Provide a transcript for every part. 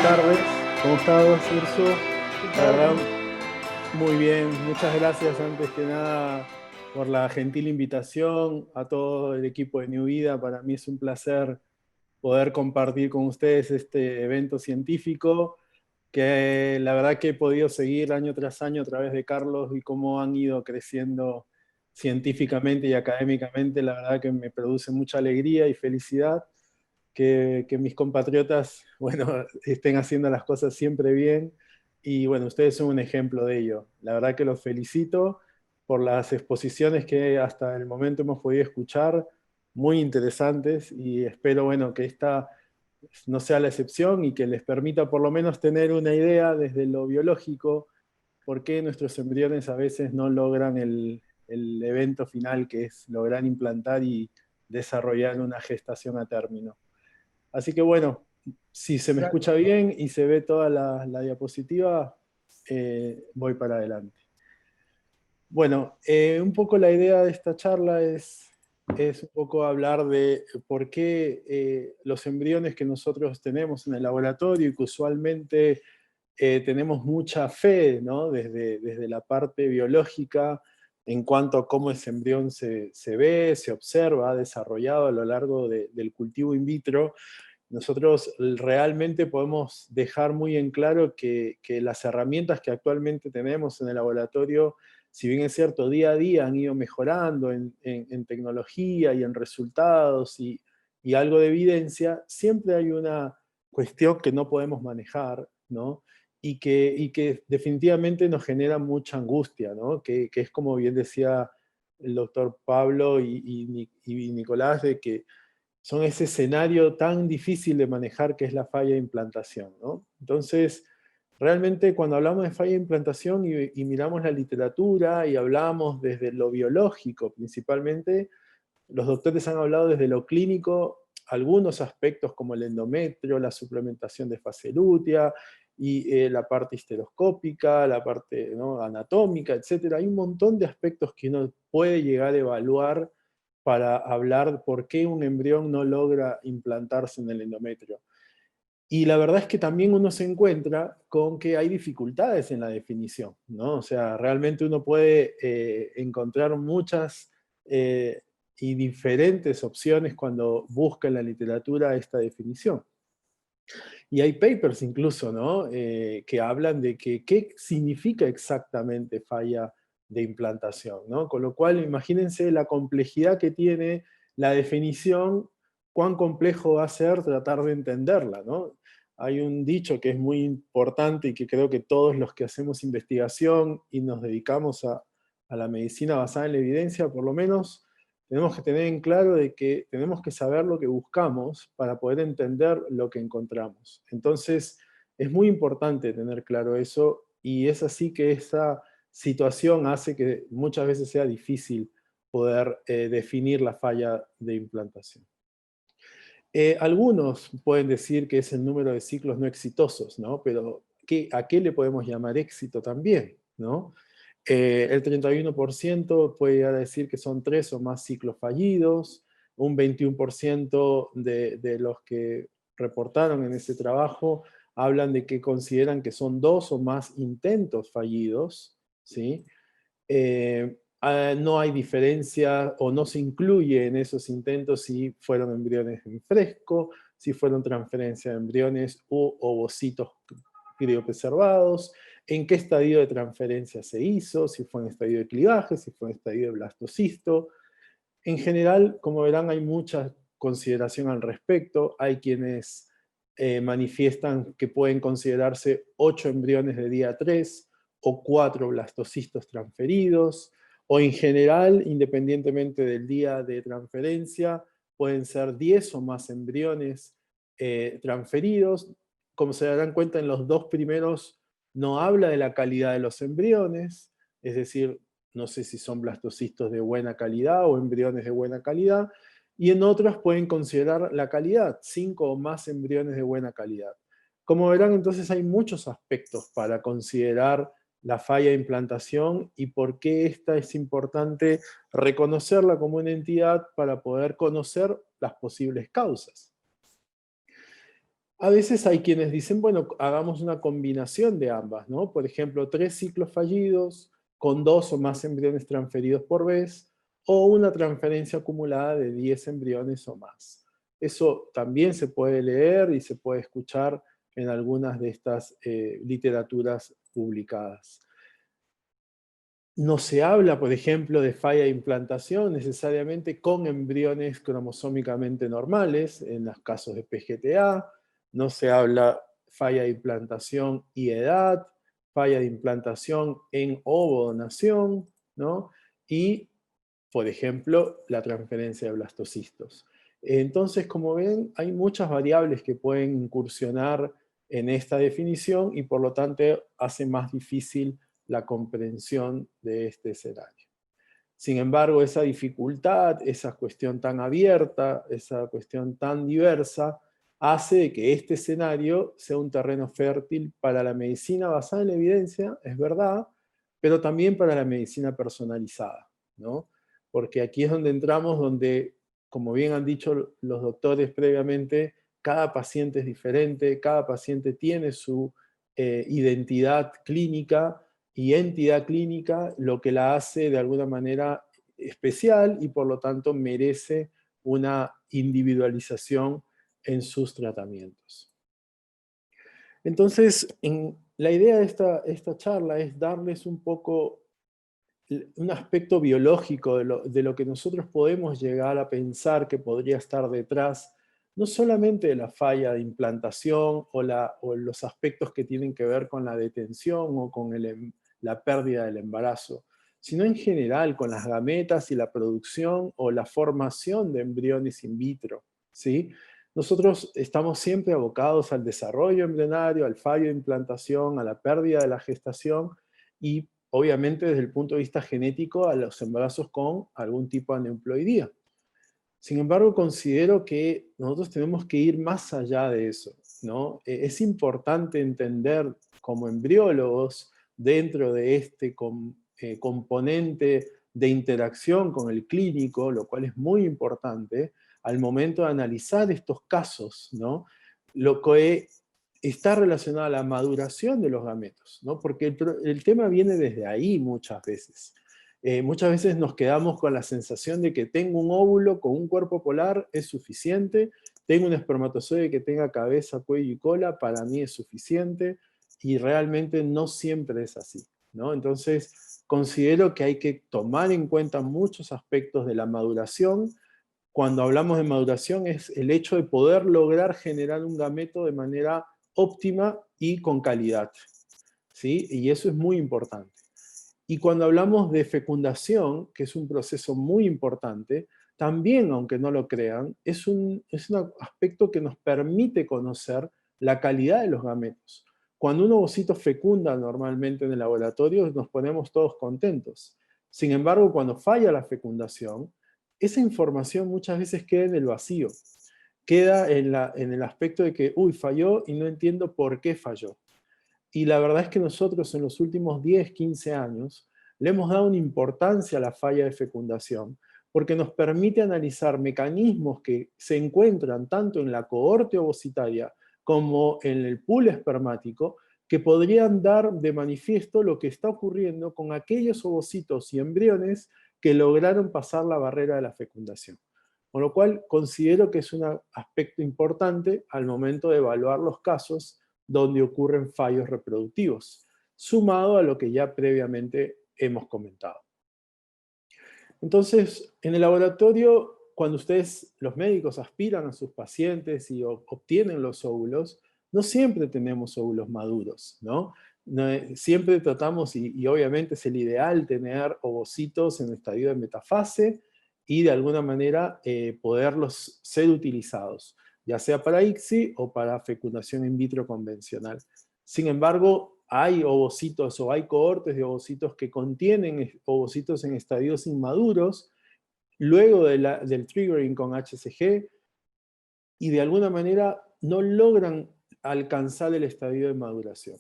buenas tardes. ¿Cómo estás, Urso? ¿Qué La tal? verdad, muy bien. Muchas gracias antes que nada por la gentil invitación a todo el equipo de New Vida. Para mí es un placer poder compartir con ustedes este evento científico que la verdad que he podido seguir año tras año a través de Carlos y cómo han ido creciendo científicamente y académicamente. La verdad que me produce mucha alegría y felicidad que mis compatriotas, bueno, estén haciendo las cosas siempre bien. Y bueno, ustedes son un ejemplo de ello. La verdad que los felicito por las exposiciones que hasta el momento hemos podido escuchar, muy interesantes, y espero, bueno, que esta no sea la excepción y que les permita por lo menos tener una idea desde lo biológico por qué nuestros embriones a veces no logran el evento final, que es lograr implantar y desarrollar una gestación a término. Así que bueno, si se me Gra- escucha bien y se ve toda la diapositiva, voy para adelante. Bueno, un poco la idea de esta charla es un poco hablar de por qué los embriones que nosotros tenemos en el laboratorio y que usualmente tenemos mucha fe, ¿no? Desde la parte biológica en cuanto a cómo ese embrión se ve, se observa, ha desarrollado a lo largo del cultivo in vitro. Nosotros realmente podemos dejar muy en claro que las herramientas que actualmente tenemos en el laboratorio, si bien es cierto, día a día han ido mejorando en tecnología y en resultados y algo de evidencia, siempre hay una cuestión que no podemos manejar, ¿no? Y que definitivamente nos genera mucha angustia, ¿no? Que es como bien decía el doctor Pablo y Nicolás, de que son ese escenario tan difícil de manejar que es la falla de implantación, ¿no? Entonces, realmente cuando hablamos de falla de implantación y miramos la literatura y hablamos desde lo biológico principalmente, los doctores han hablado desde lo clínico algunos aspectos como el endometrio, la suplementación de fase lútea y la parte histeroscópica, la parte, ¿no?, anatómica, etc. Hay un montón de aspectos que uno puede llegar a evaluar para hablar por qué un embrión no logra implantarse en el endometrio. Y la verdad es que también uno se encuentra con que hay dificultades en la definición, ¿no? O sea, realmente uno puede encontrar muchas eh, y diferentes opciones cuando busca en la literatura esta definición. Y hay papers incluso, ¿no? Que hablan de que, qué significa exactamente falla de implantación, ¿no? Con lo cual, imagínense la complejidad que tiene la definición, cuán complejo va a ser tratar de entenderla, ¿no? Hay un dicho que es muy importante y que creo que todos los que hacemos investigación y nos dedicamos a la medicina basada en la evidencia, por lo menos tenemos que tener en claro de que tenemos que saber lo que buscamos para poder entender lo que encontramos. Entonces, es muy importante tener claro eso y es así que esa situación hace que muchas veces sea difícil poder definir la falla de implantación. Algunos pueden decir que es el número de ciclos no exitosos, ¿no? Pero ¿a qué le podemos llamar éxito también, ¿no? El 31% puede llegar a decir que son 3 o más ciclos fallidos, un 21% de los que reportaron en ese trabajo hablan de que consideran que son 2 o más intentos fallidos, ¿sí? No hay diferencia o no se incluye en esos intentos si fueron embriones en fresco, si fueron transferencia de embriones u ovocitos criopreservados, en qué estadio de transferencia se hizo, si fue en estadio de clivaje, si fue en estadio de blastocisto. En general, como verán, hay mucha consideración al respecto. Hay quienes manifiestan que pueden considerarse 8 embriones de día 3 o 4 blastocistos transferidos, o en general, independientemente del día de transferencia, pueden ser 10 o más embriones transferidos. Como se darán cuenta, en los dos primeros no habla de la calidad de los embriones, es decir, no sé si son blastocistos de buena calidad o embriones de buena calidad, y en otras pueden considerar la calidad, 5 o más embriones de buena calidad. Como verán, entonces hay muchos aspectos para considerar la falla de implantación y por qué esta es importante reconocerla como una entidad para poder conocer las posibles causas. A veces hay quienes dicen, bueno, hagamos una combinación de ambas, ¿no? Por ejemplo, 3 ciclos fallidos con 2 o más embriones transferidos por vez, o una transferencia acumulada de 10 embriones o más. Eso también se puede leer y se puede escuchar en algunas de estas literaturas publicadas. No se habla, por ejemplo, de falla de implantación necesariamente con embriones cromosómicamente normales, en los casos de PGTA. No se habla falla de implantación y edad, falla de implantación en ovodonación, ¿no? Y, por ejemplo, la transferencia de blastocistos. Entonces, como ven, hay muchas variables que pueden incursionar en esta definición y por lo tanto hace más difícil la comprensión de este escenario. Sin embargo, esa dificultad, esa cuestión tan abierta, esa cuestión tan diversa, hace de que este escenario sea un terreno fértil para la medicina basada en la evidencia, es verdad, pero también para la medicina personalizada, ¿no? Porque aquí es donde entramos, donde, como bien han dicho los doctores previamente, cada paciente es diferente, cada paciente tiene su identidad clínica, y entidad clínica, lo que la hace de alguna manera especial y por lo tanto merece una individualización en sus tratamientos. Entonces, la idea de esta charla es darles un poco un aspecto biológico de lo que nosotros podemos llegar a pensar que podría estar detrás, no solamente de la falla de implantación o los aspectos que tienen que ver con la detención o con la pérdida del embarazo, sino en general con las gametas y la producción o la formación de embriones in vitro, ¿sí? Nosotros estamos siempre abocados al desarrollo embrionario, al fallo de implantación, a la pérdida de la gestación y obviamente desde el punto de vista genético a los embarazos con algún tipo de aneuploidía. Sin embargo, considero que nosotros tenemos que ir más allá de eso, ¿no? Es importante entender como embriólogos dentro de este componente de interacción con el clínico, lo cual es muy importante, al momento de analizar estos casos, ¿no? Lo que está relacionado a la maduración de los gametos, ¿no? Porque el tema viene desde ahí muchas veces. Muchas veces nos quedamos con la sensación de que tengo un óvulo con un cuerpo polar, es suficiente, tengo un espermatozoide que tenga cabeza, cuello y cola, para mí es suficiente, y realmente no siempre es así, ¿no? Entonces, considero que hay que tomar en cuenta muchos aspectos de la maduración. Cuando hablamos de maduración es el hecho de poder lograr generar un gameto de manera óptima y con calidad, ¿sí? Y eso es muy importante. Y cuando hablamos de fecundación, que es un proceso muy importante, también, aunque no lo crean, es un aspecto que nos permite conocer la calidad de los gametos. Cuando un ovocito fecunda normalmente en el laboratorio, nos ponemos todos contentos. Sin embargo, cuando falla la fecundación, esa información muchas veces queda en el vacío. Queda en el aspecto de que, uy, falló y no entiendo por qué falló. Y la verdad es que nosotros en los últimos 10, 15 años le hemos dado una importancia a la falla de fecundación, porque nos permite analizar mecanismos que se encuentran tanto en la cohorte ovocitaria como en el pool espermático, que podrían dar de manifiesto lo que está ocurriendo con aquellos ovocitos y embriones que lograron pasar la barrera de la fecundación. Con lo cual, considero que es un aspecto importante al momento de evaluar los casos donde ocurren fallos reproductivos, sumado a lo que ya previamente hemos comentado. Entonces, en el laboratorio, cuando ustedes, los médicos, aspiran a sus pacientes y obtienen los óvulos, no siempre tenemos óvulos maduros, ¿no? Siempre tratamos, y obviamente es el ideal, tener ovocitos en estadio de metafase y de alguna manera poderlos ser utilizados, ya sea para ICSI o para fecundación in vitro convencional. Sin embargo, hay ovocitos o hay cohortes de ovocitos que contienen ovocitos en estadios inmaduros, luego del triggering con HCG, y de alguna manera no logran alcanzar el estadio de maduración.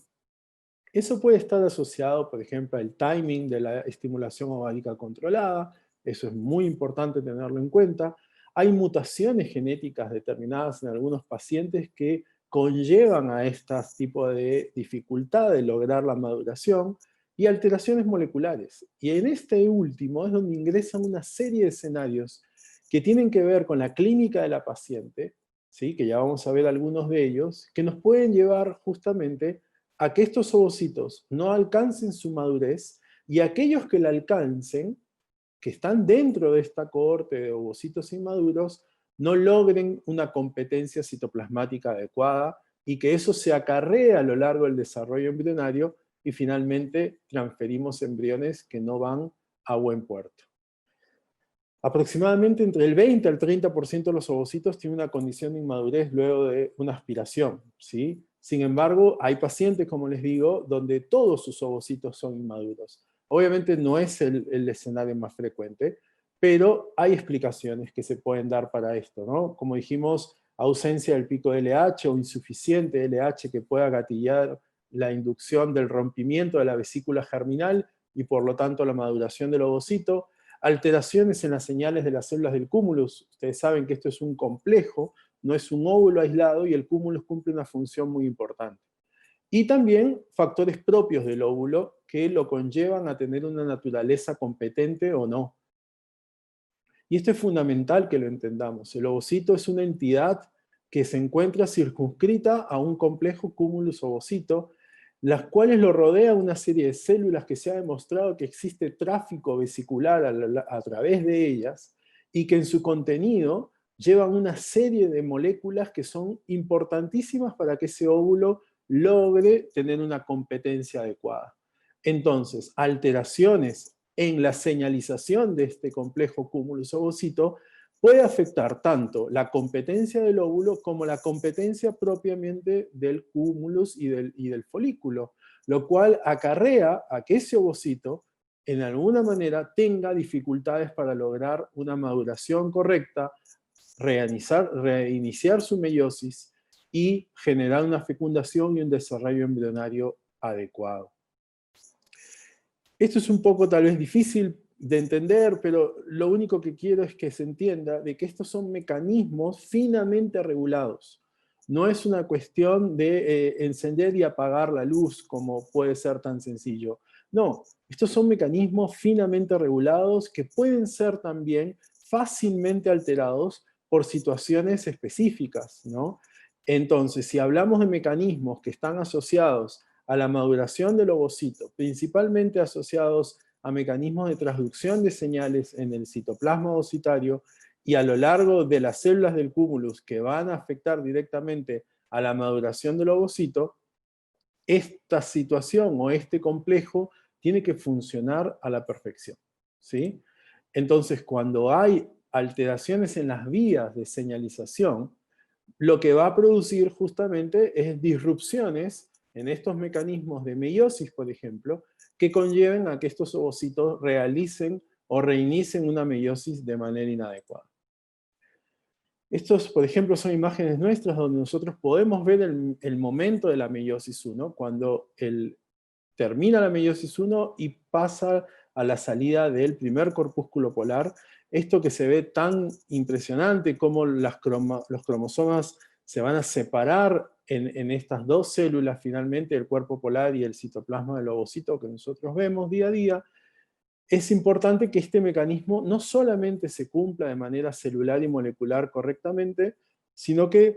Eso puede estar asociado, por ejemplo, al timing de la estimulación ovárica controlada. Eso es muy importante tenerlo en cuenta. Hay mutaciones genéticas determinadas en algunos pacientes que conllevan a estos tipos de dificultad de lograr la maduración, y alteraciones moleculares. Y en este último es donde ingresan una serie de escenarios que tienen que ver con la clínica de la paciente, ¿sí? Que ya vamos a ver algunos de ellos, que nos pueden llevar justamente a que estos ovocitos no alcancen su madurez, y aquellos que la alcancen, que están dentro de esta cohorte de ovocitos inmaduros, no logren una competencia citoplasmática adecuada, y que eso se acarrea a lo largo del desarrollo embrionario, y finalmente transferimos embriones que no van a buen puerto. Aproximadamente entre el 20 al 30% de los ovocitos tienen una condición de inmadurez luego de una aspiración, ¿sí? Sin embargo, hay pacientes, como les digo, donde todos sus ovocitos son inmaduros. Obviamente no es el escenario más frecuente, pero hay explicaciones que se pueden dar para esto, ¿no? Como dijimos, ausencia del pico de LH o insuficiente LH que pueda gatillar la inducción del rompimiento de la vesícula germinal y por lo tanto la maduración del ovocito. Alteraciones en las señales de las células del cúmulus. Ustedes saben que esto es un complejo, no es un óvulo aislado, y el cúmulus cumple una función muy importante. Y también factores propios del óvulo que lo conllevan a tener una naturaleza competente o no. Y esto es fundamental que lo entendamos. El ovocito es una entidad que se encuentra circunscrita a un complejo cúmulus ovocito, las cuales lo rodea una serie de células que se ha demostrado que existe tráfico vesicular a través de ellas, y que en su contenido llevan una serie de moléculas que son importantísimas para que ese óvulo logre tener una competencia adecuada. Entonces, alteraciones en la señalización de este complejo cúmulus ovocito puede afectar tanto la competencia del óvulo como la competencia propiamente del cúmulus y del folículo, lo cual acarrea a que ese ovocito en alguna manera tenga dificultades para lograr una maduración correcta, reiniciar su meiosis y generar una fecundación y un desarrollo embrionario adecuado. Esto es un poco tal vez difícil de entender, pero lo único que quiero es que se entienda de que estos son mecanismos finamente regulados. No es una cuestión de encender y apagar la luz, como puede ser tan sencillo. No, estos son mecanismos finamente regulados que pueden ser también fácilmente alterados por situaciones específicas, ¿no? Entonces, si hablamos de mecanismos que están asociados a la maduración del ovocito, principalmente asociados a mecanismos de transducción de señales en el citoplasma ovocitario y a lo largo de las células del cúmulus que van a afectar directamente a la maduración del ovocito, esta situación o este complejo tiene que funcionar a la perfección, ¿sí? Entonces, cuando hay alteraciones en las vías de señalización, lo que va a producir justamente es disrupciones en estos mecanismos de meiosis, por ejemplo, que conlleven a que estos ovocitos realicen o reinicien una meiosis de manera inadecuada. Estos, por ejemplo, son imágenes nuestras donde nosotros podemos ver el momento de la meiosis 1, cuando termina la meiosis 1 y pasa a la salida del primer corpúsculo polar. Esto que se ve tan impresionante como los cromosomas se van a separar en estas dos células finalmente, el cuerpo polar y el citoplasma del ovocito que nosotros vemos día a día. Es importante que este mecanismo no solamente se cumpla de manera celular y molecular correctamente, sino que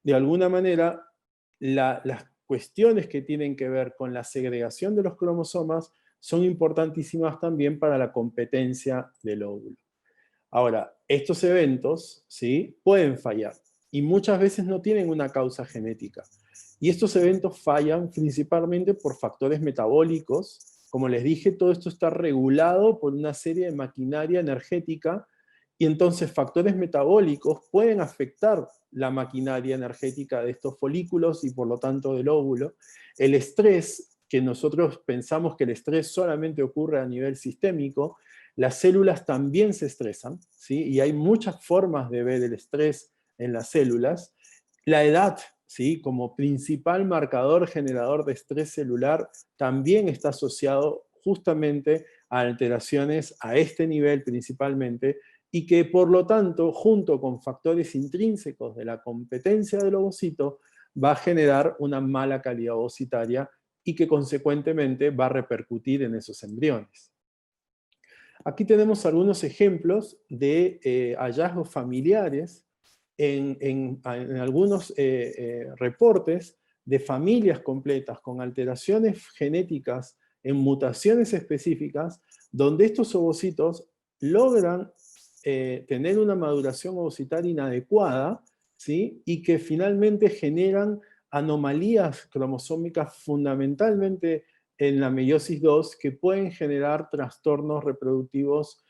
de alguna manera las cuestiones que tienen que ver con la segregación de los cromosomas son importantísimas también para la competencia del óvulo. Ahora, estos eventos, ¿sí?, pueden fallar y muchas veces no tienen una causa genética. Y estos eventos fallan principalmente por factores metabólicos. Como les dije, todo esto está regulado por una serie de maquinaria energética, y entonces factores metabólicos pueden afectar la maquinaria energética de estos folículos y por lo tanto del óvulo. El estrés, que nosotros pensamos que el estrés solamente ocurre a nivel sistémico, las células también se estresan, ¿sí? Y hay muchas formas de ver el estrés en las células. La edad, ¿sí?, como principal marcador generador de estrés celular, también está asociado justamente a alteraciones a este nivel principalmente, y que por lo tanto, junto con factores intrínsecos de la competencia del ovocito, va a generar una mala calidad ovocitaria y que consecuentemente va a repercutir en esos embriones. Aquí tenemos algunos ejemplos de hallazgos familiares en algunos reportes de familias completas con alteraciones genéticas en mutaciones específicas, donde estos ovocitos logran tener una maduración ovocitaria inadecuada, ¿sí? Y que finalmente generan anomalías cromosómicas fundamentalmente en la meiosis 2 que pueden generar trastornos reproductivos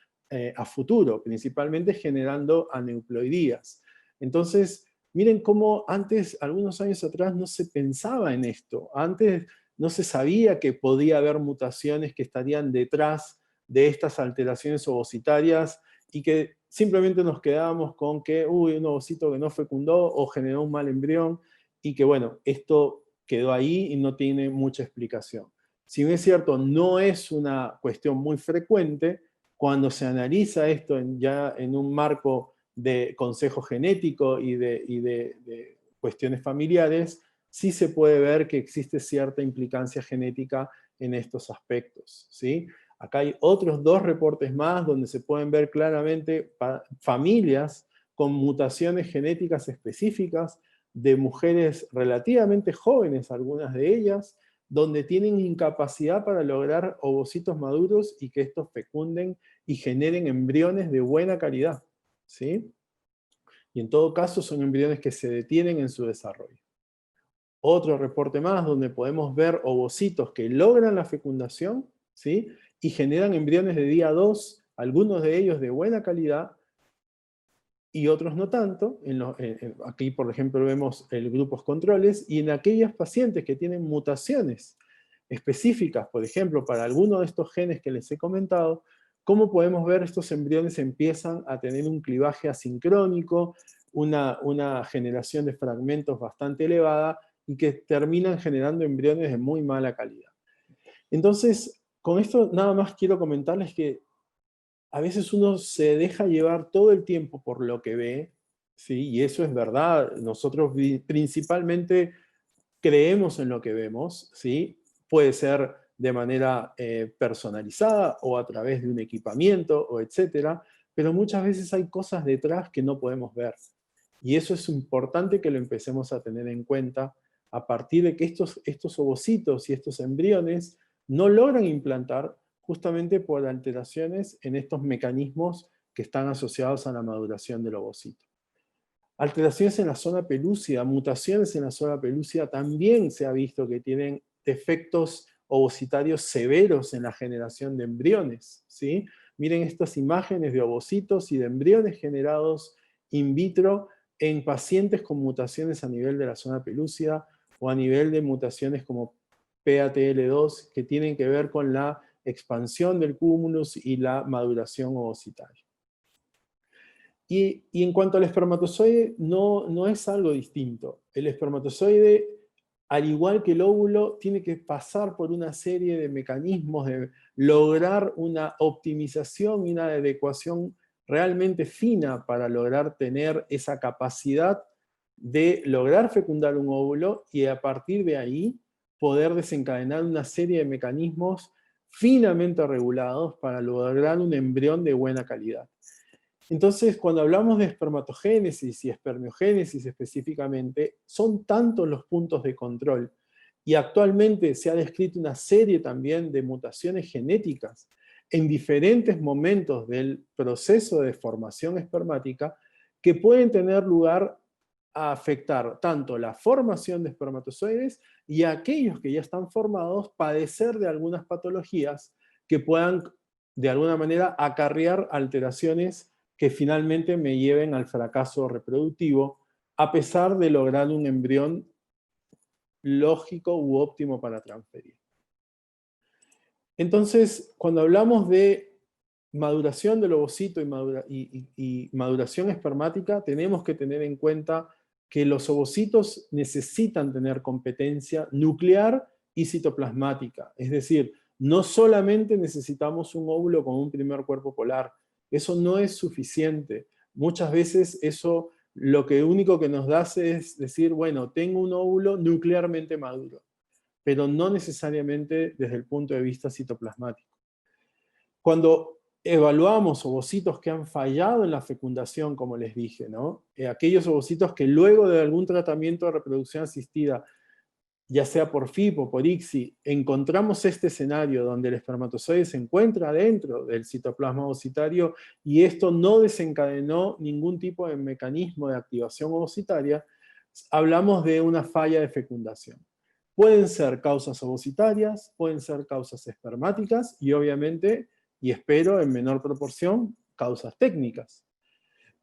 a futuro, principalmente generando aneuploidías. Entonces, miren cómo antes, algunos años atrás, no se pensaba en esto. Antes no se sabía que podía haber mutaciones que estarían detrás de estas alteraciones ovocitarias y que simplemente nos quedábamos con que, un ovocito que no fecundó o generó un mal embrión y que, bueno, esto quedó ahí y no tiene mucha explicación. Si bien es cierto, no es una cuestión muy frecuente, cuando se analiza esto ya en un marco de consejo genético y de cuestiones familiares, sí se puede ver que existe cierta implicancia genética en estos aspectos, ¿sí? Acá hay otros 2 reportes más donde se pueden ver claramente familias con mutaciones genéticas específicas de mujeres relativamente jóvenes, algunas de ellas, donde tienen incapacidad para lograr ovocitos maduros y que estos fecunden y generen embriones de buena calidad, ¿sí? Y en todo caso son embriones que se detienen en su desarrollo. Otro reporte más donde podemos ver ovocitos que logran la fecundación, ¿sí? Y generan embriones de día 2, algunos de ellos de buena calidad, y otros no tanto. Aquí, por ejemplo, vemos grupos controles, y en aquellas pacientes que tienen mutaciones específicas, por ejemplo, para alguno de estos genes que les he comentado, ¿cómo podemos ver estos embriones empiezan a tener un clivaje asincrónico, una generación de fragmentos bastante elevada, y que terminan generando embriones de muy mala calidad? Entonces, con esto nada más quiero comentarles que a veces uno se deja llevar todo el tiempo por lo que ve, ¿sí? Y eso es verdad. Nosotros principalmente creemos en lo que vemos, ¿sí? Puede ser de manera personalizada o a través de un equipamiento, o etcétera, pero muchas veces hay cosas detrás que no podemos ver. Y eso es importante que lo empecemos a tener en cuenta a partir de que estos ovocitos y estos embriones no logran implantar justamente por alteraciones en estos mecanismos que están asociados a la maduración del ovocito. Alteraciones en la zona pelúcida, mutaciones en la zona pelúcida, también se ha visto que tienen efectos ovocitarios severos en la generación de embriones, ¿sí? Miren estas imágenes de ovocitos y de embriones generados in vitro en pacientes con mutaciones a nivel de la zona pelúcida o a nivel de mutaciones como PATL2 que tienen que ver con la expansión del cúmulus y la maduración ovocitaria. Y en cuanto al espermatozoide, no es algo distinto. El espermatozoide, al igual que el óvulo, tiene que pasar por una serie de mecanismos de lograr una optimización y una adecuación realmente fina para lograr tener esa capacidad de lograr fecundar un óvulo y a partir de ahí poder desencadenar una serie de mecanismos finamente regulados para lograr un embrión de buena calidad. Entonces, cuando hablamos de espermatogénesis y espermiogénesis específicamente, son tantos los puntos de control. Y actualmente se ha descrito una serie también de mutaciones genéticas en diferentes momentos del proceso de formación espermática que pueden tener lugar a afectar tanto la formación de espermatozoides y a aquellos que ya están formados padecer de algunas patologías que puedan de alguna manera acarrear alteraciones que finalmente me lleven al fracaso reproductivo, a pesar de lograr un embrión lógico u óptimo para transferir. Entonces, cuando hablamos de maduración del ovocito y maduración espermática, tenemos que tener en cuenta que los ovocitos necesitan tener competencia nuclear y citoplasmática. Es decir, no solamente necesitamos un óvulo con un primer cuerpo polar. Eso no es suficiente. Muchas veces eso lo que único que nos hace es decir, bueno, tengo un óvulo nuclearmente maduro, pero no necesariamente desde el punto de vista citoplasmático. Cuando evaluamos ovocitos que han fallado en la fecundación, como les dije, ¿no? Aquellos ovocitos que luego de algún tratamiento de reproducción asistida, ya sea por FIP o por ICSI, encontramos este escenario donde el espermatozoide se encuentra dentro del citoplasma ovocitario y esto no desencadenó ningún tipo de mecanismo de activación ovocitaria, hablamos de una falla de fecundación. Pueden ser causas ovocitarias, pueden ser causas espermáticas y obviamente, y espero en menor proporción, causas técnicas.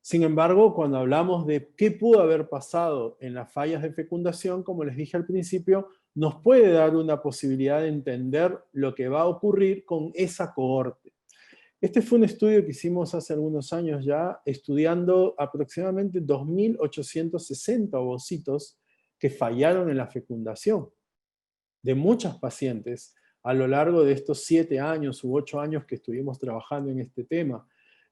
Sin embargo, cuando hablamos de qué pudo haber pasado en las fallas de fecundación, como les dije al principio, nos puede dar una posibilidad de entender lo que va a ocurrir con esa cohorte. Este fue un estudio que hicimos hace algunos años ya, estudiando aproximadamente 2.860 ovocitos que fallaron en la fecundación de muchas pacientes a lo largo de estos 7 años u 8 años que estuvimos trabajando en este tema.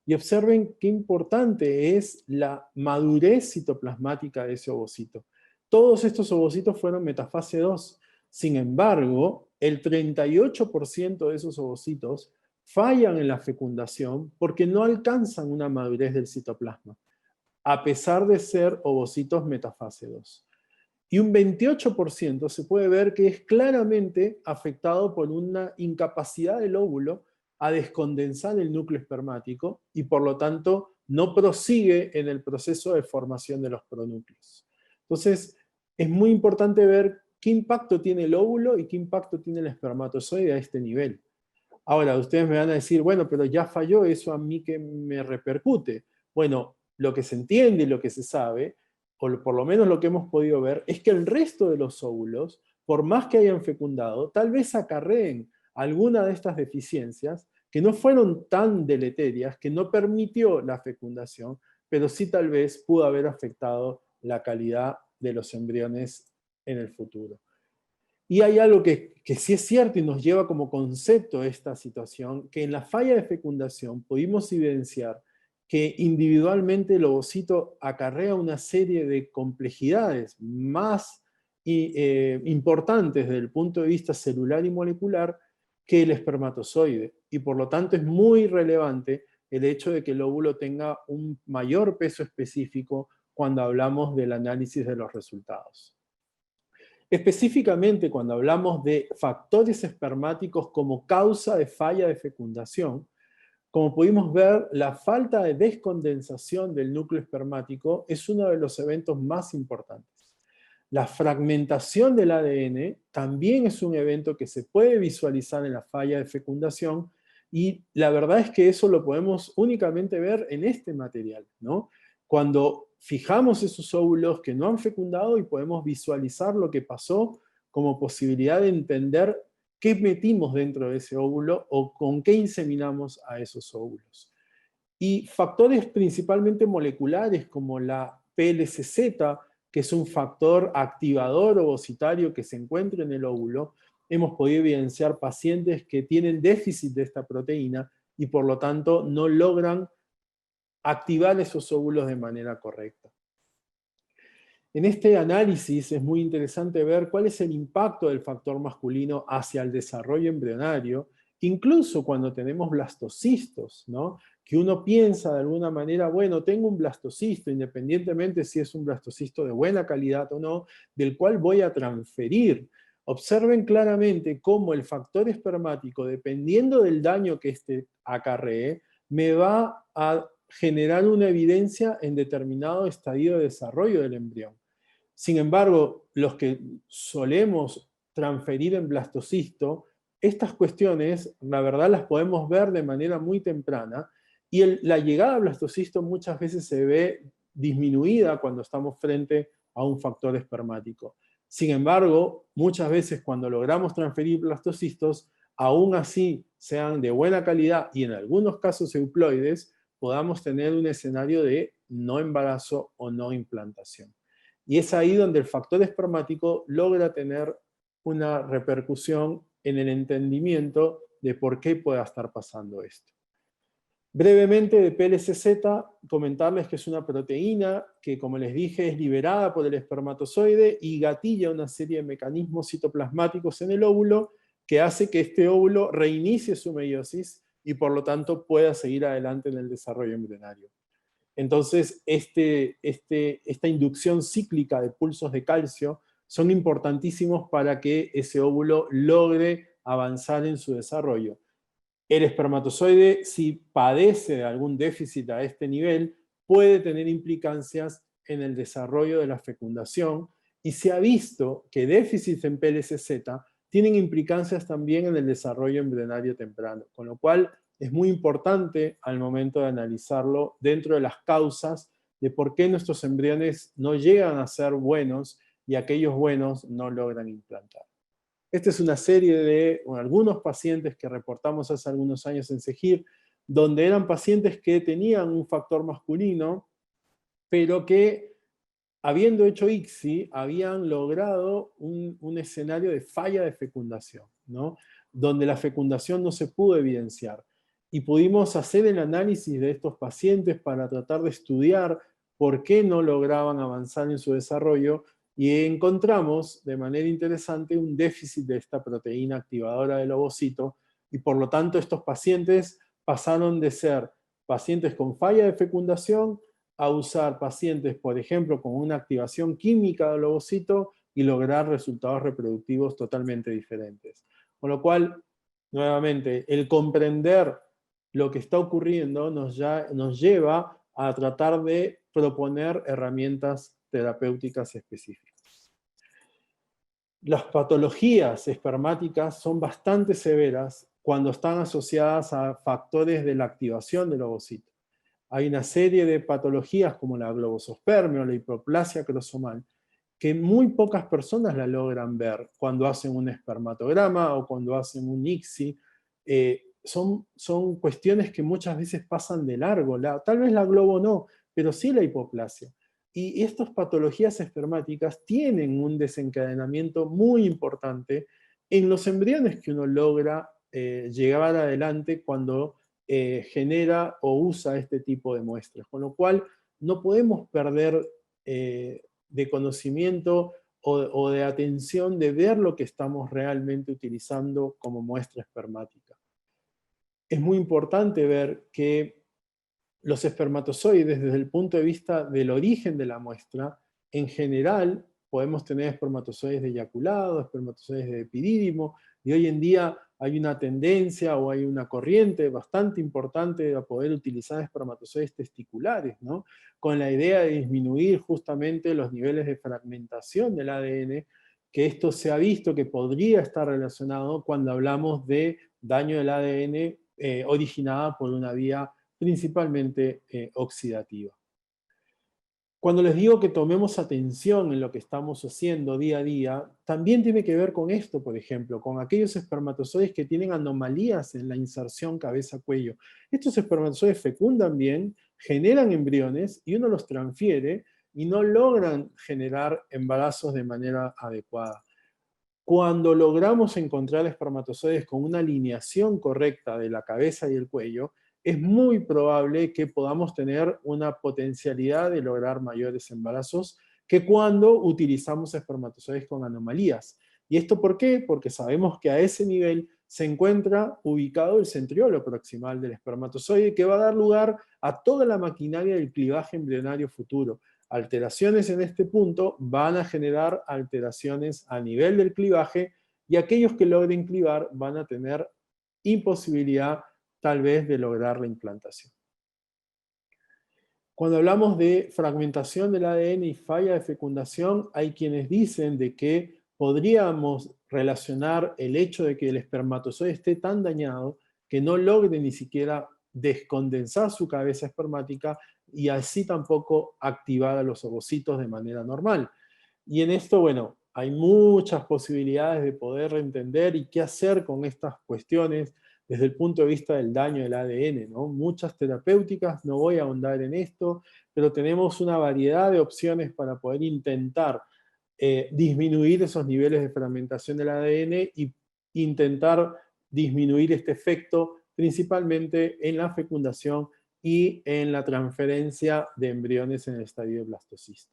Y observen qué importante es la madurez citoplasmática de ese ovocito. Todos estos ovocitos fueron metafase 2. Sin embargo, el 38% de esos ovocitos fallan en la fecundación porque no alcanzan una madurez del citoplasma, a pesar de ser ovocitos metafase 2. Y un 28% se puede ver que es claramente afectado por una incapacidad del óvulo a descondensar el núcleo espermático y por lo tanto no prosigue en el proceso de formación de los pronúcleos. Entonces, es muy importante ver qué impacto tiene el óvulo y qué impacto tiene el espermatozoide a este nivel. Ahora, ustedes me van a decir, bueno, pero ya falló, ¿eso a mí que me repercute? Bueno, lo que se entiende y lo que se sabe, o por lo menos lo que hemos podido ver, es que el resto de los óvulos, por más que hayan fecundado, tal vez acarreen alguna de estas deficiencias que no fueron tan deleterias, que no permitió la fecundación, pero sí tal vez pudo haber afectado la calidad de los embriones en el futuro. Y hay algo que sí es cierto y nos lleva como concepto a esta situación, que en la falla de fecundación pudimos evidenciar que individualmente el ovocito acarrea una serie de complejidades más importantes desde el punto de vista celular y molecular que el espermatozoide. Y por lo tanto es muy relevante el hecho de que el óvulo tenga un mayor peso específico cuando hablamos del análisis de los resultados. Específicamente, cuando hablamos de factores espermáticos como causa de falla de fecundación, como pudimos ver, la falta de descondensación del núcleo espermático es uno de los eventos más importantes. La fragmentación del ADN también es un evento que se puede visualizar en la falla de fecundación y la verdad es que eso lo podemos únicamente ver en este material, ¿no? Cuando fijamos esos óvulos que no han fecundado y podemos visualizar lo que pasó como posibilidad de entender qué metimos dentro de ese óvulo o con qué inseminamos a esos óvulos. Y factores principalmente moleculares como la PLCZ, que es un factor activador ovocitario que se encuentra en el óvulo, hemos podido evidenciar pacientes que tienen déficit de esta proteína y por lo tanto no logran activar esos óvulos de manera correcta. En este análisis es muy interesante ver cuál es el impacto del factor masculino hacia el desarrollo embrionario, incluso cuando tenemos blastocistos, ¿no? Que uno piensa de alguna manera, bueno, tengo un blastocisto, independientemente si es un blastocisto de buena calidad o no, del cual voy a transferir. Observen claramente cómo el factor espermático, dependiendo del daño que este acarree, me va a generar una evidencia en determinado estadio de desarrollo del embrión. Sin embargo, los que solemos transferir en blastocisto, estas cuestiones, la verdad, las podemos ver de manera muy temprana y la llegada a blastocisto muchas veces se ve disminuida cuando estamos frente a un factor espermático. Sin embargo, muchas veces cuando logramos transferir blastocistos, aún así sean de buena calidad y en algunos casos euploides, podamos tener un escenario de no embarazo o no implantación. Y es ahí donde el factor espermático logra tener una repercusión en el entendimiento de por qué pueda estar pasando esto. Brevemente de PLCZ, comentarles que es una proteína que, como les dije, es liberada por el espermatozoide y gatilla una serie de mecanismos citoplasmáticos en el óvulo que hace que este óvulo reinicie su meiosis y por lo tanto pueda seguir adelante en el desarrollo embrionario. Entonces, esta inducción cíclica de pulsos de calcio son importantísimos para que ese óvulo logre avanzar en su desarrollo. El espermatozoide, si padece de algún déficit a este nivel, puede tener implicancias en el desarrollo de la fecundación, y se ha visto que déficits en PLCZ tienen implicancias también en el desarrollo embrionario temprano, con lo cual es muy importante al momento de analizarlo dentro de las causas de por qué nuestros embriones no llegan a ser buenos y aquellos buenos no logran implantar. Esta es una serie de algunos pacientes que reportamos hace algunos años en SEGIR, donde eran pacientes que tenían un factor masculino, pero que, habiendo hecho ICSI, habían logrado un escenario de falla de fecundación, ¿no? Donde la fecundación no se pudo evidenciar. Y pudimos hacer el análisis de estos pacientes para tratar de estudiar por qué no lograban avanzar en su desarrollo, y encontramos de manera interesante un déficit de esta proteína activadora del ovocito, y por lo tanto estos pacientes pasaron de ser pacientes con falla de fecundación a usar pacientes, por ejemplo, con una activación química del ovocito y lograr resultados reproductivos totalmente diferentes. Con lo cual, nuevamente, el comprender lo que está ocurriendo nos lleva a tratar de proponer herramientas terapéuticas específicas. Las patologías espermáticas son bastante severas cuando están asociadas a factores de la activación del ovocito. Hay una serie de patologías como la globosospermia o la hipoplasia cromosomal que muy pocas personas la logran ver cuando hacen un espermatograma o cuando hacen un ICSI. Son cuestiones que muchas veces pasan de largo. Tal vez la globo no, pero sí la hipoplasia. Y estas patologías espermáticas tienen un desencadenamiento muy importante en los embriones que uno logra llevar adelante cuando genera o usa este tipo de muestras. Con lo cual, no podemos perder de conocimiento o de atención de ver lo que estamos realmente utilizando como muestra espermática. Es muy importante ver que los espermatozoides, desde el punto de vista del origen de la muestra, en general podemos tener espermatozoides de eyaculado, espermatozoides de epidídimo, y hoy en día hay una tendencia o hay una corriente bastante importante de poder utilizar espermatozoides testiculares, ¿no? Con la idea de disminuir justamente los niveles de fragmentación del ADN, que esto se ha visto que podría estar relacionado cuando hablamos de daño del ADN originada por una vía principalmente oxidativa. Cuando les digo que tomemos atención en lo que estamos haciendo día a día, también tiene que ver con esto, por ejemplo, con aquellos espermatozoides que tienen anomalías en la inserción cabeza-cuello. Estos espermatozoides fecundan bien, generan embriones y uno los transfiere y no logran generar embarazos de manera adecuada. Cuando logramos encontrar espermatozoides con una alineación correcta de la cabeza y el cuello, es muy probable que podamos tener una potencialidad de lograr mayores embarazos que cuando utilizamos espermatozoides con anomalías. ¿Y esto por qué? Porque sabemos que a ese nivel se encuentra ubicado el centriolo proximal del espermatozoide, que va a dar lugar a toda la maquinaria del clivaje embrionario futuro. Alteraciones en este punto van a generar alteraciones a nivel del clivaje, y aquellos que logren clivar van a tener imposibilidad tal vez de lograr la implantación. Cuando hablamos de fragmentación del ADN y falla de fecundación, hay quienes dicen de que podríamos relacionar el hecho de que el espermatozoide esté tan dañado que no logre ni siquiera descondensar su cabeza espermática y así tampoco activar a los ovocitos de manera normal. Y en esto, bueno, hay muchas posibilidades de poder entender y qué hacer con estas cuestiones desde el punto de vista del daño del ADN, ¿no? Muchas terapéuticas, no voy a ahondar en esto, pero tenemos una variedad de opciones para poder intentar disminuir esos niveles de fragmentación del ADN y intentar disminuir este efecto, principalmente en la fecundación y en la transferencia de embriones en el estadio de blastocisto.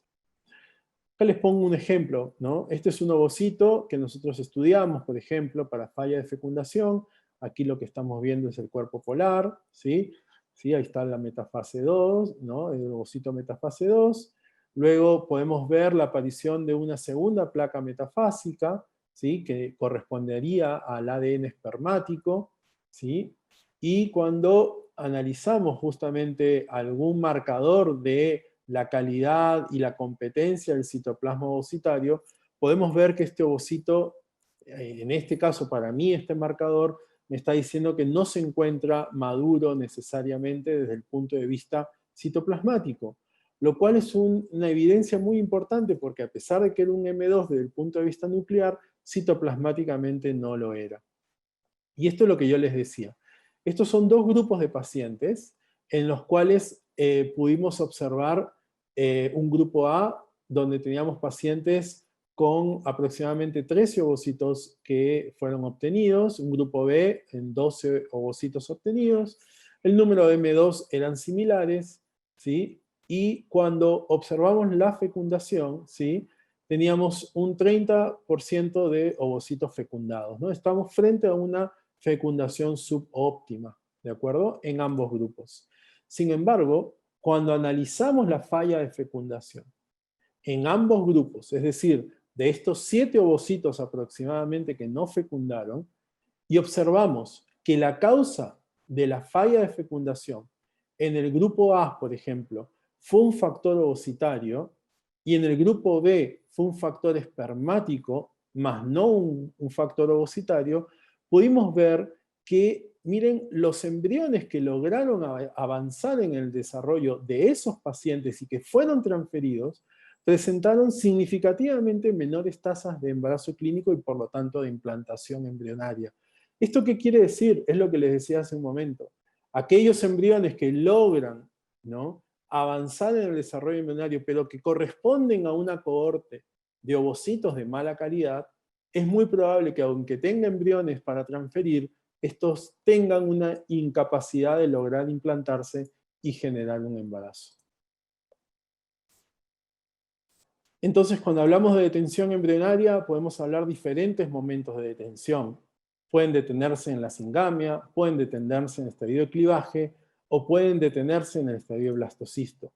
Acá les pongo un ejemplo, ¿no? Este es un ovocito que nosotros estudiamos, por ejemplo, para falla de fecundación. Aquí lo que estamos viendo es el cuerpo polar, ¿sí? ¿Sí? Ahí está la metafase 2, ¿no? El ovocito metafase 2. Luego podemos ver la aparición de una segunda placa metafásica, ¿sí? Que correspondería al ADN espermático, ¿sí? Y cuando analizamos justamente algún marcador de la calidad y la competencia del citoplasma ovocitario, podemos ver que este ovocito, en este caso para mí este marcador, me está diciendo que no se encuentra maduro necesariamente desde el punto de vista citoplasmático, lo cual es una evidencia muy importante porque a pesar de que era un M2 desde el punto de vista nuclear, citoplasmáticamente no lo era. Y esto es lo que yo les decía. Estos son dos grupos de pacientes en los cuales pudimos observar un grupo A, donde teníamos pacientes con aproximadamente 13 ovocitos que fueron obtenidos, un grupo B en 12 ovocitos obtenidos, el número de M2 eran similares, ¿sí? Y cuando observamos la fecundación, ¿sí? Teníamos un 30% de ovocitos fecundados, ¿no? Estamos frente a una fecundación subóptima, ¿de acuerdo? En ambos grupos. Sin embargo, cuando analizamos la falla de fecundación en ambos grupos, es decir, de estos 7 ovocitos aproximadamente que no fecundaron, y observamos que la causa de la falla de fecundación en el grupo A, por ejemplo, fue un factor ovocitario, y en el grupo B fue un factor espermático, más no un factor ovocitario, pudimos ver que, miren, los embriones que lograron avanzar en el desarrollo de esos pacientes y que fueron transferidos, presentaron significativamente menores tasas de embarazo clínico y por lo tanto de implantación embrionaria. ¿Esto qué quiere decir? Es lo que les decía hace un momento. Aquellos embriones que logran, ¿no?, avanzar en el desarrollo embrionario, pero que corresponden a una cohorte de ovocitos de mala calidad, es muy probable que aunque tenga embriones para transferir, estos tengan una incapacidad de lograr implantarse y generar un embarazo. Entonces, cuando hablamos de detención embrionaria, podemos hablar de diferentes momentos de detención. Pueden detenerse en la singamia, pueden detenerse en el estadio de clivaje, o pueden detenerse en el estadio de blastocisto.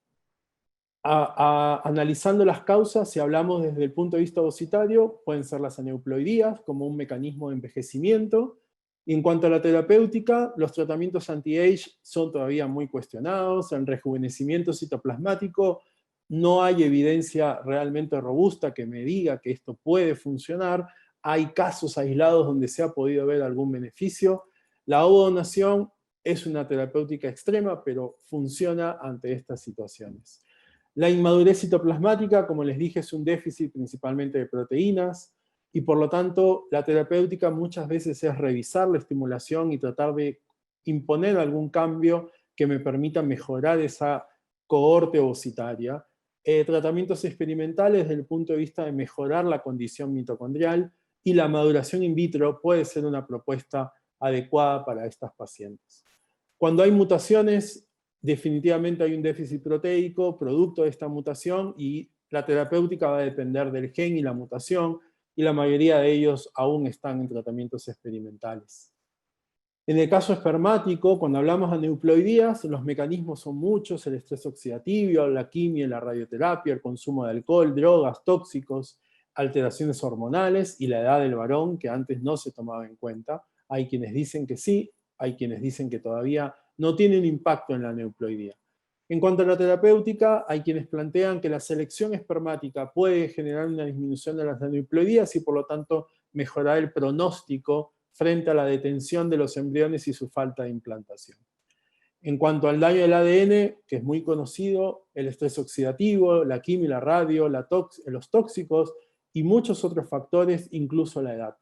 Analizando las causas, si hablamos desde el punto de vista ovocitario, pueden ser las aneuploidías como un mecanismo de envejecimiento. Y en cuanto a la terapéutica, los tratamientos anti-age son todavía muy cuestionados. En rejuvenecimiento citoplasmático no hay evidencia realmente robusta que me diga que esto puede funcionar. Hay casos aislados donde se ha podido ver algún beneficio. La ovodonación es una terapéutica extrema, pero funciona ante estas situaciones. La inmadurez citoplasmática, como les dije, es un déficit principalmente de proteínas, y por lo tanto la terapéutica muchas veces es revisar la estimulación y tratar de imponer algún cambio que me permita mejorar esa cohorte ovocitaria. Tratamientos experimentales desde el punto de vista de mejorar la condición mitocondrial, y la maduración in vitro puede ser una propuesta adecuada para estas pacientes. Cuando hay mutaciones, definitivamente hay un déficit proteico producto de esta mutación, y la terapéutica va a depender del gen y la mutación, y la mayoría de ellos aún están en tratamientos experimentales. En el caso espermático, cuando hablamos de aneuploidías, los mecanismos son muchos: el estrés oxidativo, la quimio, la radioterapia, el consumo de alcohol, drogas, tóxicos, alteraciones hormonales y la edad del varón, que antes no se tomaba en cuenta. Hay quienes dicen que sí, hay quienes dicen que todavía no tiene un impacto en la aneuploidía. En cuanto a la terapéutica, hay quienes plantean que la selección espermática puede generar una disminución de las aneuploidías y por lo tanto mejorar el pronóstico frente a la detención de los embriones y su falta de implantación. En cuanto al daño del ADN, que es muy conocido, el estrés oxidativo, la quimio, la radio, los tóxicos y muchos otros factores, incluso la edad.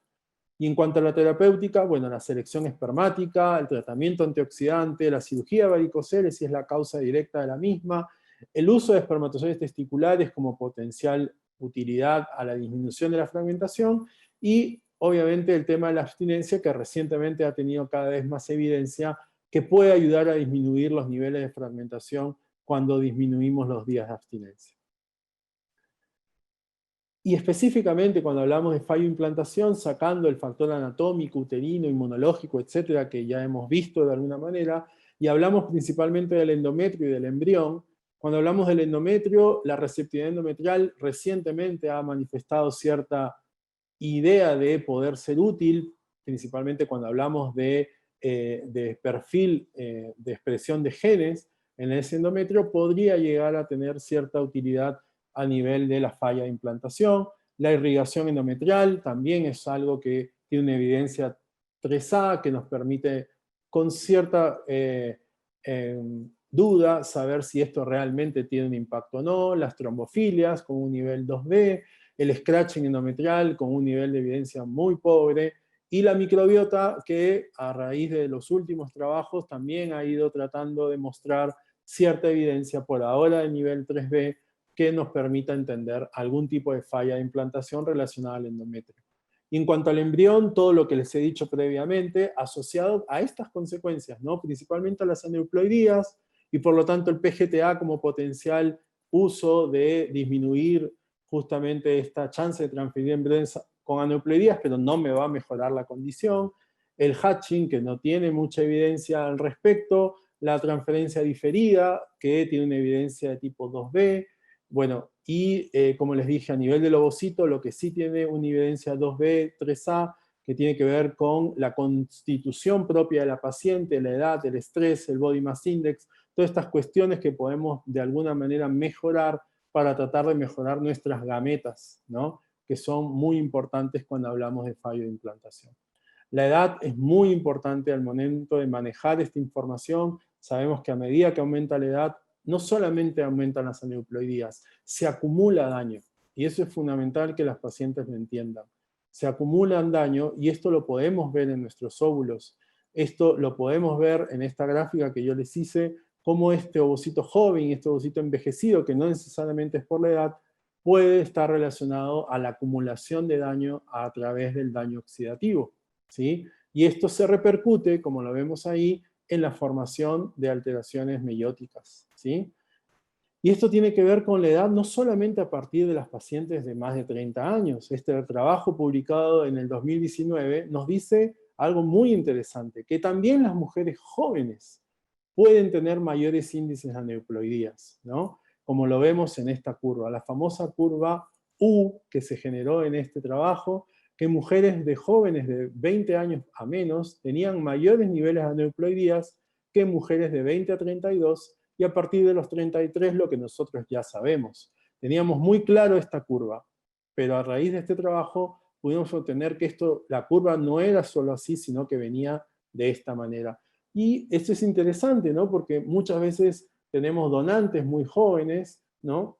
Y en cuanto a la terapéutica, bueno, la selección espermática, el tratamiento antioxidante, la cirugía de varicoceles, si es la causa directa de la misma, el uso de espermatozoides testiculares como potencial utilidad a la disminución de la fragmentación, y obviamente el tema de la abstinencia, que recientemente ha tenido cada vez más evidencia, que puede ayudar a disminuir los niveles de fragmentación cuando disminuimos los días de abstinencia. Y específicamente cuando hablamos de fallo de implantación, sacando el factor anatómico, uterino, inmunológico, etcétera, que ya hemos visto de alguna manera, y hablamos principalmente del endometrio y del embrión. Cuando hablamos del endometrio, la receptividad endometrial recientemente ha manifestado cierta idea de poder ser útil, principalmente cuando hablamos de perfil de expresión de genes en ese endometrio, podría llegar a tener cierta utilidad a nivel de la falla de implantación. La irrigación endometrial también es algo que tiene una evidencia 3A que nos permite con cierta duda saber si esto realmente tiene un impacto o no. Las trombofilias con un nivel 2B, el scratching endometrial con un nivel de evidencia muy pobre, y la microbiota que a raíz de los últimos trabajos también ha ido tratando de mostrar cierta evidencia por ahora de nivel 3B que nos permita entender algún tipo de falla de implantación relacionada al endometrio. Y en cuanto al embrión, todo lo que les he dicho previamente, asociado a estas consecuencias, ¿no? Principalmente a las aneuploidías, y por lo tanto el PGTA como potencial uso de disminuir justamente esta chance de transferir embriones con aneuploidías, pero no me va a mejorar la condición. El hatching, que no tiene mucha evidencia al respecto. La transferencia diferida, que tiene una evidencia de tipo 2B. Bueno, y como les dije, a nivel del ovocito, lo que sí tiene una evidencia 2B, 3A, que tiene que ver con la constitución propia de la paciente, la edad, el estrés, el body mass index, todas estas cuestiones que podemos de alguna manera mejorar para tratar de mejorar nuestras gametas, ¿no? Que son muy importantes cuando hablamos de fallo de implantación. La edad es muy importante al momento de manejar esta información. Sabemos que a medida que aumenta la edad, no solamente aumentan las aneuploidías, se acumula daño. Y eso es fundamental que las pacientes lo entiendan. Se acumulan daño y esto lo podemos ver en nuestros óvulos. Esto lo podemos ver en esta gráfica que yo les hice, cómo este ovocito joven, este ovocito envejecido, que no necesariamente es por la edad, puede estar relacionado a la acumulación de daño a través del daño oxidativo, ¿sí? Y esto se repercute, como lo vemos ahí, en la formación de alteraciones meióticas, ¿sí? Y esto tiene que ver con la edad no solamente a partir de las pacientes de más de 30 años. Este trabajo publicado en el 2019 nos dice algo muy interesante, que también las mujeres jóvenes pueden tener mayores índices de aneuploidías, ¿no? Como lo vemos en esta curva, la famosa curva U que se generó en este trabajo, que mujeres de jóvenes de 20 años a menos tenían mayores niveles de aneuploidías que mujeres de 20 a 32, y a partir de los 33 lo que nosotros ya sabemos. Teníamos muy claro esta curva, pero a raíz de este trabajo pudimos obtener que la curva no era solo así, sino que venía de esta manera. Y esto es interesante, ¿no? Porque muchas veces tenemos donantes muy jóvenes, ¿no?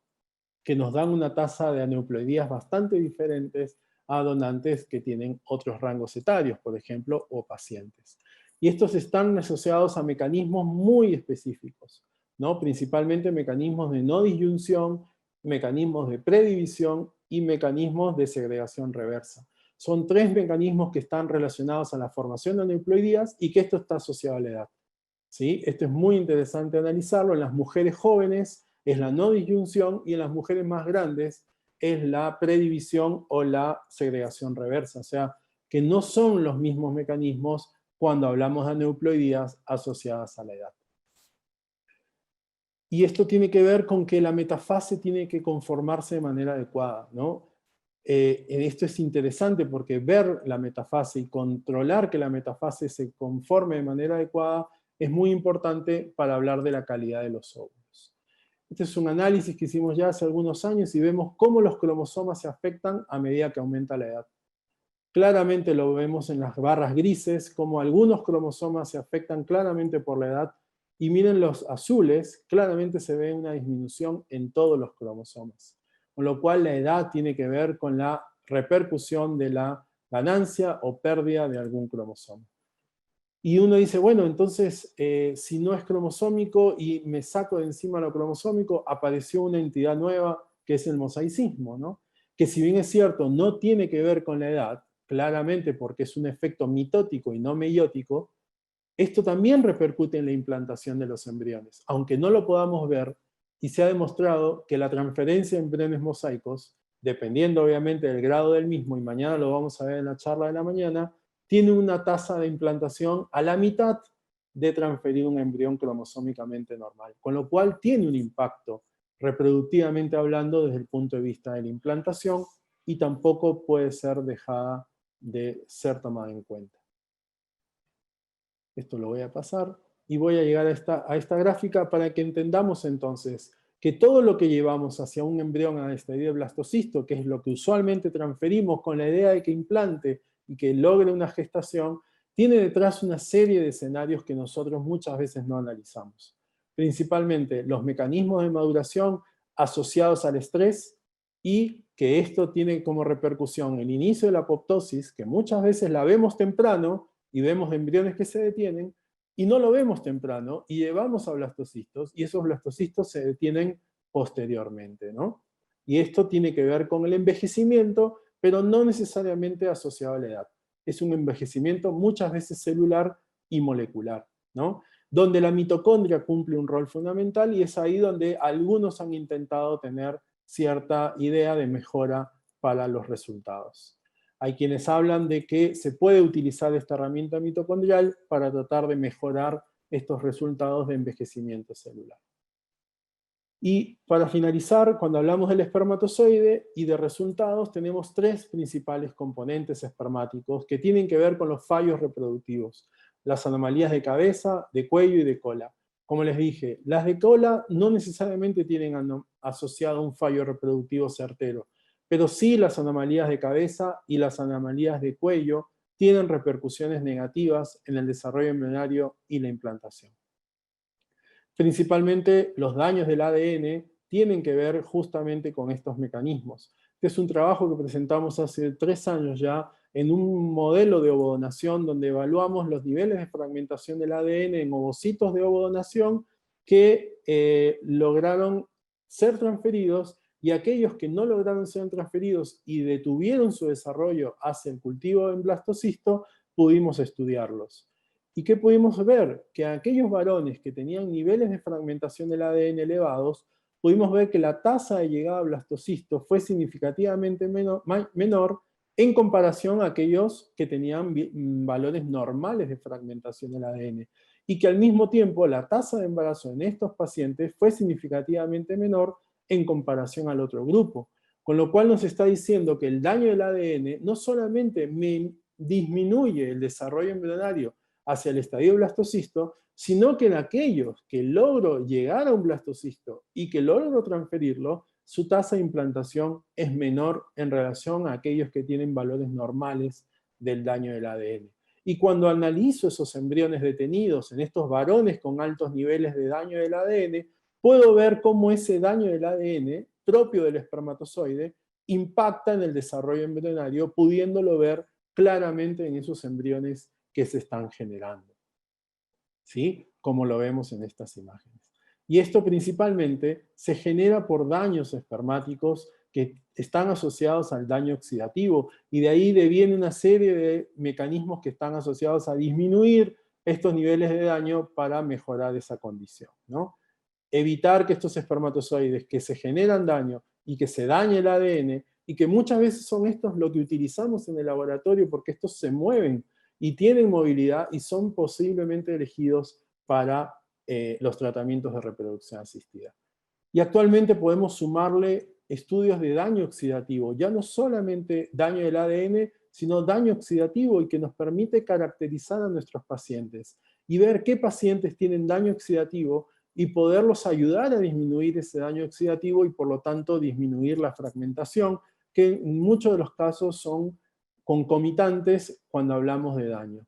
Que nos dan una tasa de aneuploidías bastante diferentes a donantes que tienen otros rangos etarios, por ejemplo, o pacientes. Y estos están asociados a mecanismos muy específicos, ¿no? Principalmente mecanismos de no disyunción, mecanismos de predivisión y mecanismos de segregación reversa. Son 3 mecanismos que están relacionados a la formación de aneuploidías y que esto está asociado a la edad, ¿sí? Esto es muy interesante analizarlo. En las mujeres jóvenes es la no disyunción y en las mujeres más grandes es la predivisión o la segregación reversa. O sea, que no son los mismos mecanismos cuando hablamos de aneuploidías asociadas a la edad. Y esto tiene que ver con que la metafase tiene que conformarse de manera adecuada, ¿no? Esto es interesante porque ver la metafase y controlar que la metafase se conforme de manera adecuada es muy importante para hablar de la calidad de los óvulos. Este es un análisis que hicimos ya hace algunos años y vemos cómo los cromosomas se afectan a medida que aumenta la edad. Claramente lo vemos en las barras grises, cómo algunos cromosomas se afectan claramente por la edad, y miren los azules, claramente se ve una disminución en todos los cromosomas. Con lo cual la edad tiene que ver con la repercusión de la ganancia o pérdida de algún cromosoma. Y uno dice, bueno, entonces, si no es cromosómico y me saco de encima lo cromosómico, apareció una entidad nueva que es el mosaicismo, ¿no? Que si bien es cierto, no tiene que ver con la edad, claramente porque es un efecto mitótico y no meiótico, esto también repercute en la implantación de los embriones, aunque no lo podamos ver, y se ha demostrado que la transferencia de embriones mosaicos, dependiendo obviamente del grado del mismo, y mañana lo vamos a ver en la charla de la mañana, tiene una tasa de implantación a la mitad de transferir un embrión cromosómicamente normal, con lo cual tiene un impacto reproductivamente hablando desde el punto de vista de la implantación y tampoco puede ser dejada de ser tomada en cuenta. Esto lo voy a pasar y voy a llegar a esta gráfica para que entendamos entonces que todo lo que llevamos hacia un embrión a estadio de blastocisto, que es lo que usualmente transferimos con la idea de que implante y que logre una gestación, tiene detrás una serie de escenarios que nosotros muchas veces no analizamos. Principalmente los mecanismos de maduración asociados al estrés y que esto tiene como repercusión el inicio de la apoptosis, que muchas veces la vemos temprano y vemos embriones que se detienen, y no lo vemos temprano, y llevamos a blastocistos, y esos blastocistos se detienen posteriormente, ¿no? Y esto tiene que ver con el envejecimiento, pero no necesariamente asociado a la edad. Es un envejecimiento muchas veces celular y molecular, ¿no? Donde la mitocondria cumple un rol fundamental, y es ahí donde algunos han intentado tener cierta idea de mejora para los resultados. Hay quienes hablan de que se puede utilizar esta herramienta mitocondrial para tratar de mejorar estos resultados de envejecimiento celular. Y para finalizar, cuando hablamos del espermatozoide y de resultados, tenemos tres principales componentes espermáticos que tienen que ver con los fallos reproductivos: las anomalías de cabeza, de cuello y de cola. Como les dije, las de cola no necesariamente tienen asociado un fallo reproductivo certero, pero sí las anomalías de cabeza y las anomalías de cuello tienen repercusiones negativas en el desarrollo embrionario y la implantación. Principalmente los daños del ADN tienen que ver justamente con estos mecanismos. Este es un trabajo que presentamos hace 3 años ya en un modelo de ovodonación donde evaluamos los niveles de fragmentación del ADN en ovocitos de ovodonación que lograron ser transferidos, y aquellos que no lograron ser transferidos y detuvieron su desarrollo hacia el cultivo en blastocisto, pudimos estudiarlos. ¿Y qué pudimos ver? Que aquellos varones que tenían niveles de fragmentación del ADN elevados, pudimos ver que la tasa de llegada a blastocisto fue significativamente menor en comparación a aquellos que tenían valores normales de fragmentación del ADN. Y que al mismo tiempo la tasa de embarazo en estos pacientes fue significativamente menor en comparación al otro grupo. Con lo cual nos está diciendo que el daño del ADN no solamente disminuye el desarrollo embrionario hacia el estadio blastocisto, sino que en aquellos que logro llegar a un blastocisto y que logro transferirlo, su tasa de implantación es menor en relación a aquellos que tienen valores normales del daño del ADN. Y cuando analizo esos embriones detenidos en estos varones con altos niveles de daño del ADN, puedo ver cómo ese daño del ADN propio del espermatozoide impacta en el desarrollo embrionario, pudiéndolo ver claramente en esos embriones que se están generando, ¿sí? Como lo vemos en estas imágenes. Y esto principalmente se genera por daños espermáticos que están asociados al daño oxidativo, y de ahí deviene una serie de mecanismos que están asociados a disminuir estos niveles de daño para mejorar esa condición, ¿no? Evitar que estos espermatozoides que se generan daño y que se dañe el ADN, y que muchas veces son estos lo que utilizamos en el laboratorio porque estos se mueven y tienen movilidad y son posiblemente elegidos para los tratamientos de reproducción asistida. Y actualmente podemos sumarle estudios de daño oxidativo, ya no solamente daño del ADN, sino daño oxidativo, y que nos permite caracterizar a nuestros pacientes y ver qué pacientes tienen daño oxidativo y poderlos ayudar a disminuir ese daño oxidativo y por lo tanto disminuir la fragmentación, que en muchos de los casos son concomitantes cuando hablamos de daño.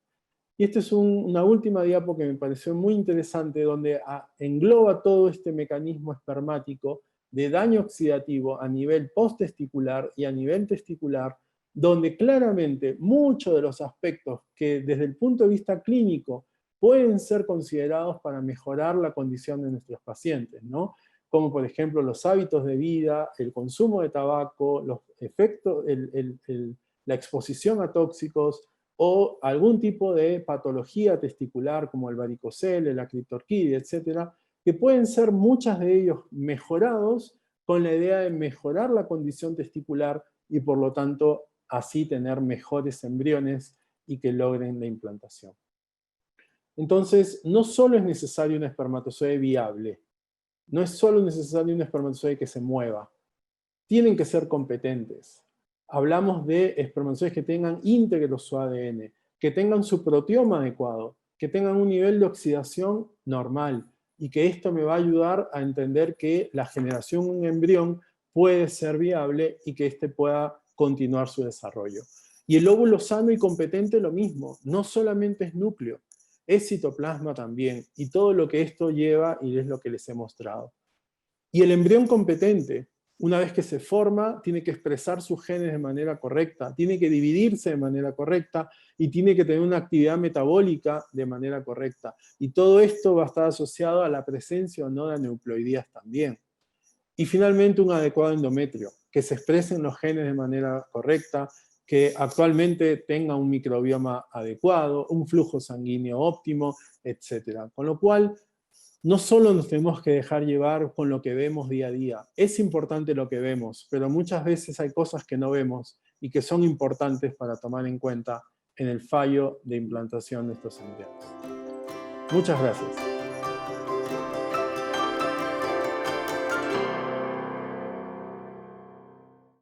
Y esta es una última diapo que me pareció muy interesante, donde engloba todo este mecanismo espermático de daño oxidativo a nivel posttesticular y a nivel testicular, donde claramente muchos de los aspectos que desde el punto de vista clínico pueden ser considerados para mejorar la condición de nuestros pacientes, ¿no? Como por ejemplo los hábitos de vida, el consumo de tabaco, los efectos, la exposición a tóxicos o algún tipo de patología testicular como el varicocele, la criptorquidia, etcétera, que pueden ser muchas de ellos mejorados con la idea de mejorar la condición testicular y por lo tanto así tener mejores embriones y que logren la implantación. Entonces, no solo es necesario un espermatozoide viable, no es solo necesario un espermatozoide que se mueva, tienen que ser competentes. Hablamos de espermatozoides que tengan íntegro su ADN, que tengan su proteoma adecuado, que tengan un nivel de oxidación normal, y que esto me va a ayudar a entender que la generación de un embrión puede ser viable y que éste pueda continuar su desarrollo. Y el óvulo sano y competente lo mismo, no solamente es núcleo, es citoplasma también, y todo lo que esto lleva y es lo que les he mostrado. Y el embrión competente, una vez que se forma, tiene que expresar sus genes de manera correcta, tiene que dividirse de manera correcta y tiene que tener una actividad metabólica de manera correcta. Y todo esto va a estar asociado a la presencia o no de aneuploidías también. Y finalmente un adecuado endometrio, que se expresen los genes de manera correcta, que actualmente tenga un microbioma adecuado, un flujo sanguíneo óptimo, etc. Con lo cual, no solo nos tenemos que dejar llevar con lo que vemos día a día. Es importante lo que vemos, pero muchas veces hay cosas que no vemos y que son importantes para tomar en cuenta en el fallo de implantación de estos embriones. Muchas gracias.